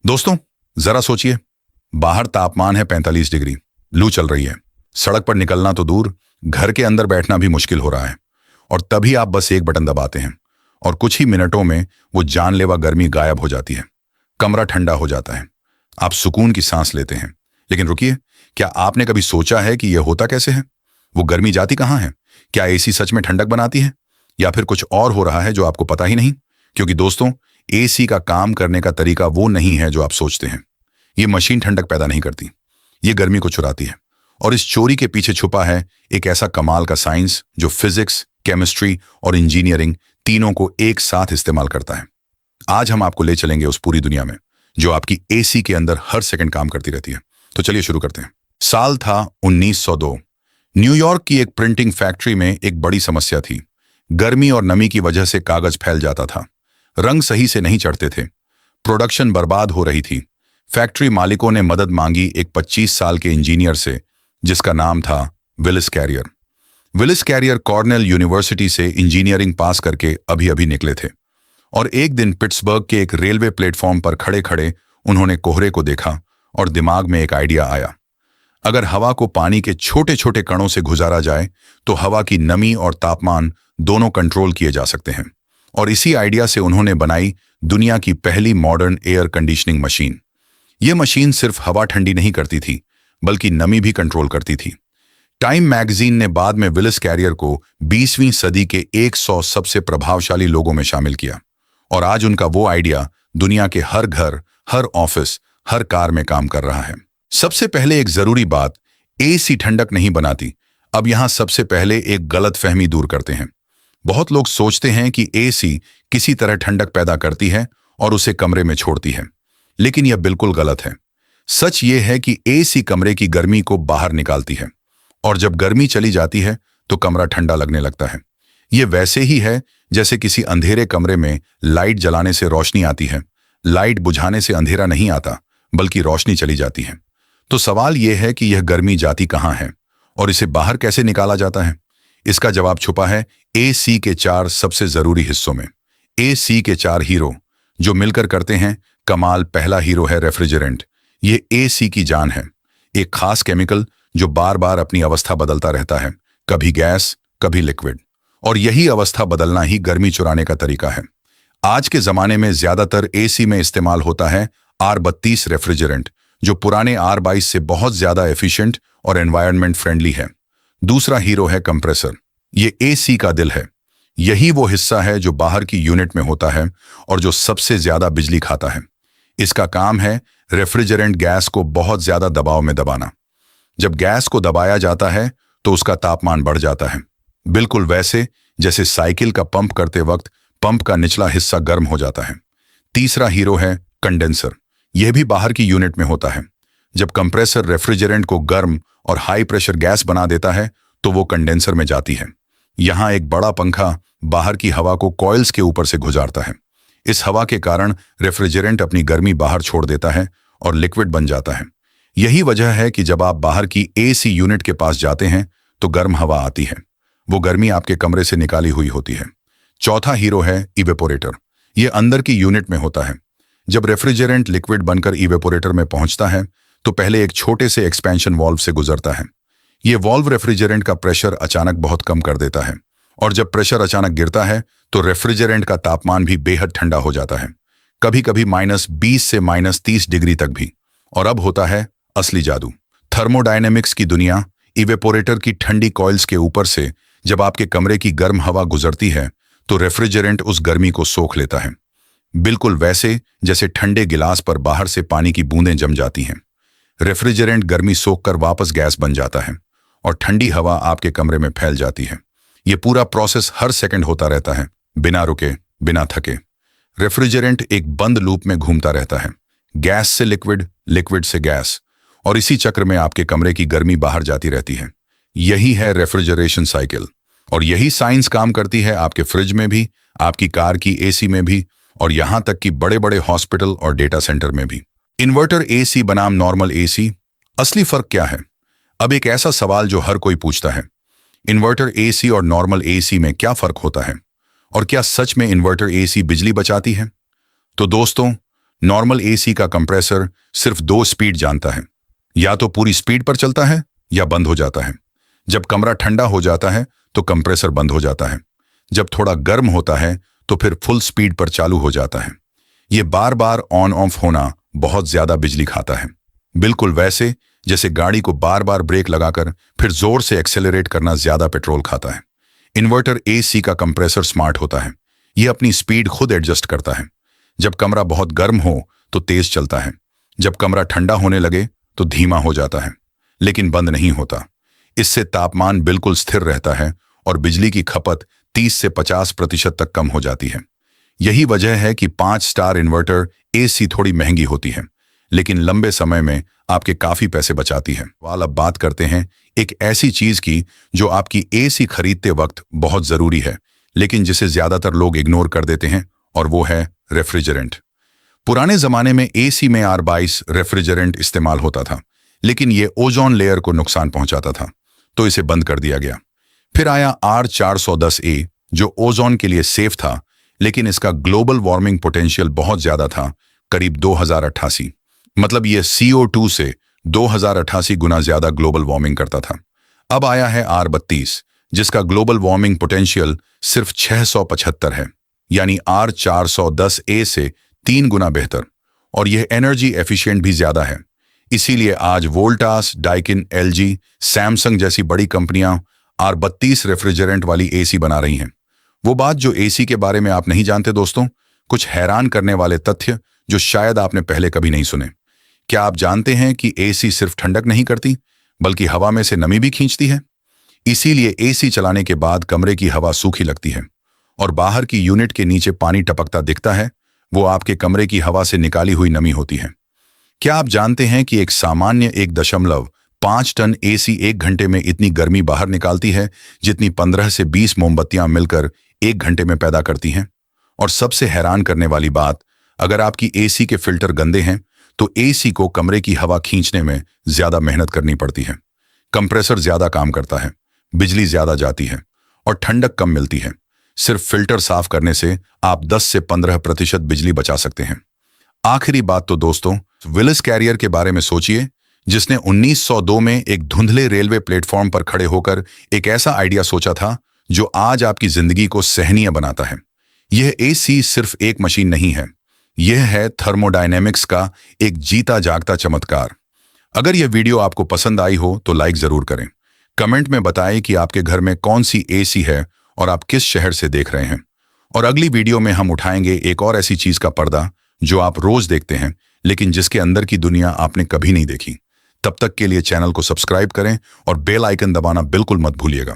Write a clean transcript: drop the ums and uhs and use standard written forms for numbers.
दोस्तों, जरा सोचिए। बाहर तापमान है 45 डिग्री, लू चल रही है, सड़क पर निकलना तो दूर, घर के अंदर बैठना भी मुश्किल हो रहा है। और तभी आप बस एक बटन दबाते हैं और कुछ ही मिनटों में वो जानलेवा गर्मी गायब हो जाती है। कमरा ठंडा हो जाता है, आप सुकून की सांस लेते हैं। लेकिन रुकिए, क्या आपने कभी सोचा है कि यह होता कैसे है? वो गर्मी जाती कहाँ है? क्या एसी सच में ठंडक बनाती है, या फिर कुछ और हो रहा है जो आपको पता ही नहीं? क्योंकि दोस्तों, एसी का काम करने का तरीका वो नहीं है जो आप सोचते हैं। ये मशीन ठंडक पैदा नहीं करती, ये गर्मी को चुराती है। और इस चोरी के पीछे छुपा है एक ऐसा कमाल का साइंस जो फिजिक्स, केमिस्ट्री और इंजीनियरिंग तीनों को एक साथ इस्तेमाल करता है। आज हम आपको ले चलेंगे उस पूरी दुनिया में जो आपकी एसी के अंदर हर सेकंड काम करती रहती है। तो चलिए शुरू करते हैं। साल था 1902। न्यूयॉर्क की एक प्रिंटिंग फैक्ट्री में एक बड़ी समस्या थी। गर्मी और नमी की वजह से कागज फैल जाता था, रंग सही से नहीं चढ़ते थे, प्रोडक्शन बर्बाद हो रही थी। फैक्ट्री मालिकों ने मदद मांगी एक 25 साल के इंजीनियर से जिसका नाम था Willis Carrier. Willis Carrier Cornell University से इंजीनियरिंग पास करके अभी अभी निकले थे और एक दिन पिट्सबर्ग के एक रेलवे प्लेटफॉर्म पर खड़े खड़े उन्होंने कोहरे को देखा और दिमाग में एक आइडिया आया। अगर हवा को पानी के छोटे छोटे कणों से गुजारा जाए तो हवा की नमी और तापमान दोनों कंट्रोल किए जा सकते हैं। और इसी आइडिया से उन्होंने बनाई दुनिया की पहली मॉडर्न एयर कंडीशनिंग मशीन। यह मशीन सिर्फ हवा ठंडी नहीं करती थी, बल्कि नमी भी कंट्रोल करती थी। टाइम मैगजीन ने बाद में विलिस कैरियर को 20वीं सदी के 100 सबसे प्रभावशाली लोगों में शामिल किया। और आज उनका वो आइडिया दुनिया के हर घर, हर ऑफिस, हर कार में काम कर रहा है। सबसे पहले एक जरूरी बात, एसी ठंडक नहीं बनाती। अब यहां सबसे पहले एक गलतफहमी दूर करते हैं। बहुत लोग सोचते हैं कि एसी किसी तरह ठंडक पैदा करती है और उसे कमरे में छोड़ती है, लेकिन यह बिल्कुल गलत है। सच ये है कि एसी कमरे की गर्मी को बाहर निकालती है और जब गर्मी चली जाती है तो कमरा ठंडा लगने लगता है। यह वैसे ही है जैसे किसी अंधेरे कमरे में लाइट जलाने से रोशनी आती है। लाइट बुझाने से अंधेरा नहीं आता, बल्कि रोशनी चली जाती है। तो सवाल यह है कि यह गर्मी जाती कहाँ है और इसे बाहर कैसे निकाला जाता है? इसका जवाब छुपा है एसी के 4 सबसे जरूरी हिस्सों में। एसी के 4 हीरो जो मिलकर करते हैं कमाल। पहला हीरो है रेफ्रिजरेंट। ये एसी की जान है, एक खास केमिकल जो बार बार अपनी अवस्था बदलता रहता है, कभी गैस, कभी लिक्विड। और यही अवस्था बदलना ही गर्मी चुराने का तरीका है। आज के जमाने में ज्यादातर एसी में इस्तेमाल होता है R32 रेफ्रिजरेंट, जो पुराने R22 से बहुत ज्यादा एफिशिएंट और एनवायरनमेंट फ्रेंडली है। दूसरा हीरो है कंप्रेसर। ये एसी का दिल है। यही वो हिस्सा है जो बाहर की यूनिट में होता है और जो सबसे ज्यादा बिजली खाता है। इसका काम है रेफ्रिजरेंट गैस को बहुत ज्यादा दबाव में दबाना। जब गैस को दबाया जाता है तो उसका तापमान बढ़ जाता है, बिल्कुल वैसे जैसे साइकिल का पंप करते वक्त पंप का निचला हिस्सा गर्म हो जाता है। तीसरा हीरो है कंडेंसर। यह भी बाहर की यूनिट में होता है। जब कंप्रेसर रेफ्रिजरेंट को गर्म और हाई प्रेशर गैस बना देता है तो वो कंडेंसर में जाती है। यहां एक बड़ा पंखा बाहर की हवा को कॉइल्स के ऊपर से गुजारता है। इस हवा के कारण रेफ्रिजरेंट अपनी गर्मी बाहर छोड़ देता है और लिक्विड बन जाता है। यही वजह है कि जब आप बाहर की एसी यूनिट के पास जाते हैं तो गर्म हवा आती है। वो गर्मी आपके कमरे से निकाली हुई होती है। चौथा हीरो है इवेपोरेटर। ये अंदर की यूनिट में होता है। जब रेफ्रिजरेंट लिक्विड बनकर इवेपोरेटर में पहुंचता है तो पहले एक छोटे से एक्सपेंशन वॉल्व से गुजरता है। ये वॉल्व रेफ्रिजरेंट का प्रेशर अचानक बहुत कम कर देता है और जब प्रेशर अचानक गिरता है तो रेफ्रिजरेंट का तापमान भी बेहद ठंडा हो जाता है, कभी कभी -20 से -30 डिग्री तक भी। और अब होता है असली जादू, थर्मोडायनेमिक्स की दुनिया। इवेपोरेटर की ठंडी कॉइल्स के ऊपर से जब आपके कमरे की गर्म हवा गुजरती है तो रेफ्रिजरेंट उस गर्मी को सोख लेता है, बिल्कुल वैसे जैसे ठंडे गिलास पर बाहर से पानी की बूंदें जम जाती हैं। रेफ्रिजरेंट गर्मी सोखकर वापस गैस बन जाता है और ठंडी हवा आपके कमरे में फैल जाती है। यह पूरा प्रोसेस हर सेकंड होता रहता है, बिना रुके, बिना थके। रेफ्रिजरेंट एक बंद लूप में घूमता रहता है, गैस से लिक्विड, लिक्विड से गैस, और इसी चक्र में आपके कमरे की गर्मी बाहर जाती रहती है। यही है रेफ्रिजरेशन साइकिल। और यही साइंस काम करती है आपके फ्रिज में भी, आपकी कार की एसी में भी, और यहां तक कि बड़े बड़े हॉस्पिटल और डेटा सेंटर में भी। इन्वर्टर एसी बनाम नॉर्मल एसी, असली फर्क क्या है? अब एक ऐसा सवाल जो हर कोई पूछता है, इन्वर्टर एसी और नॉर्मल एसी में क्या फर्क होता है? और क्या सच में इन्वर्टर एसी बिजली बचाती है? तो दोस्तों, नॉर्मल एसी का कंप्रेसर सिर्फ 2 स्पीड जानता है, या तो पूरी स्पीड पर चलता है या बंद हो जाता है। जब कमरा ठंडा हो जाता है तो कंप्रेसर बंद हो जाता है, जब थोड़ा गर्म होता है तो फिर फुल स्पीड पर चालू हो जाता है। ये बार बार ऑन ऑफ होना बहुत ज्यादा बिजली खाता है, बिल्कुल वैसे जैसे गाड़ी को बार बार ब्रेक लगाकर फिर जोर से एक्सेलरेट करना ज्यादा पेट्रोल खाता है। इन्वर्टर एसी का कंप्रेसर स्मार्ट होता है, ये अपनी स्पीड खुद एडजस्ट करता है। जब कमरा बहुत गर्म हो तो तेज चलता है, जब कमरा ठंडा होने लगे तो धीमा हो जाता है, लेकिन बंद नहीं होता। इससे तापमान बिल्कुल स्थिर रहता है और बिजली की खपत 30 से 50% तक कम हो जाती है। यही वजह है कि 5 स्टार इन्वर्टर एसी थोड़ी महंगी होती है, लेकिन लंबे समय में आपके काफी पैसे बचाती है। अब बात करते हैं एक ऐसी चीज की जो आपकी एसी खरीदते वक्त बहुत जरूरी है, लेकिन जिसे ज्यादातर लोग इग्नोर कर देते हैं, और वो है रेफ्रिजरेंट। पुराने जमाने में एसी में R22 रेफ्रिजरेंट इस्तेमाल होता था, लेकिन ये ओजोन लेयर को नुकसान पहुंचाता था, तो इसे बंद कर दिया गया। फिर आया R410A जो ओजोन के लिए सेफ था, लेकिन इसका ग्लोबल वार्मिंग पोटेंशियल बहुत ज्यादा था, करीब 2088। मतलब ये CO2 से 2088 गुना ज्यादा ग्लोबल वार्मिंग करता था। अब आया है R32 जिसका ग्लोबल वार्मिंग पोटेंशियल सिर्फ 675 है, यानी R410A से 3 गुना बेहतर, और यह एनर्जी एफिशिएंट भी ज्यादा है। इसीलिए आज वोल्टास, डाइकिन, LG, सैमसंग जैसी बड़ी कंपनियां R32 रेफ्रिजरेंट वाली एसी बना रही हैं। वो बात जो एसी के बारे में आप नहीं जानते दोस्तों, कुछ हैरान करने वाले तथ्य जो शायद आपने पहले कभी नहीं सुने। क्या आप जानते हैं कि एसी सिर्फ ठंडक नहीं करती, बल्कि हवा में से नमी भी खींचती है? इसीलिए एसी चलाने के बाद कमरे की हवा सूखी लगती है और बाहर की यूनिट के नीचे पानी टपकता दिखता है, वो आपके कमरे की हवा से निकाली हुई नमी होती है। क्या आप जानते हैं कि एक सामान्य 1.5 टन एसी 1 घंटे में इतनी गर्मी बाहर निकालती है जितनी 15 से 20 मोमबत्तियां मिलकर 1 घंटे में पैदा करती हैं? और सबसे हैरान करने वाली बात, अगर आपकी एसी के फिल्टर गंदे हैं तो एसी को कमरे की हवा खींचने में ज्यादा मेहनत करनी पड़ती है। कंप्रेसर ज्यादा काम करता है, बिजली ज्यादा जाती है और ठंडक कम मिलती है। सिर्फ फिल्टर साफ करने से आप 10 से 15% बिजली बचा सकते हैं। आखिरी बात तो दोस्तों, विलिस कैरियर के बारे में सोचिए, जिसने 1902 में एक धुंधले रेलवे प्लेटफॉर्म पर खड़े होकर एक ऐसा आइडिया सोचा था जो आज आपकी जिंदगी को सहनीय बनाता है। यह एसी सिर्फ एक मशीन नहीं है, यह है थर्मोडायनेमिक्स का एक जीता जागता चमत्कार। अगर यह वीडियो आपको पसंद आई हो तो लाइक जरूर करें। कमेंट में बताएं कि आपके घर में कौन सी एसी है और आप किस शहर से देख रहे हैं। और अगली वीडियो में हम उठाएंगे एक और ऐसी चीज का पर्दा जो आप रोज देखते हैं, लेकिन जिसके अंदर की दुनिया आपने कभी नहीं देखी। तब तक के लिए चैनल को सब्सक्राइब करें और बेल आइकन दबाना बिल्कुल मत भूलिएगा।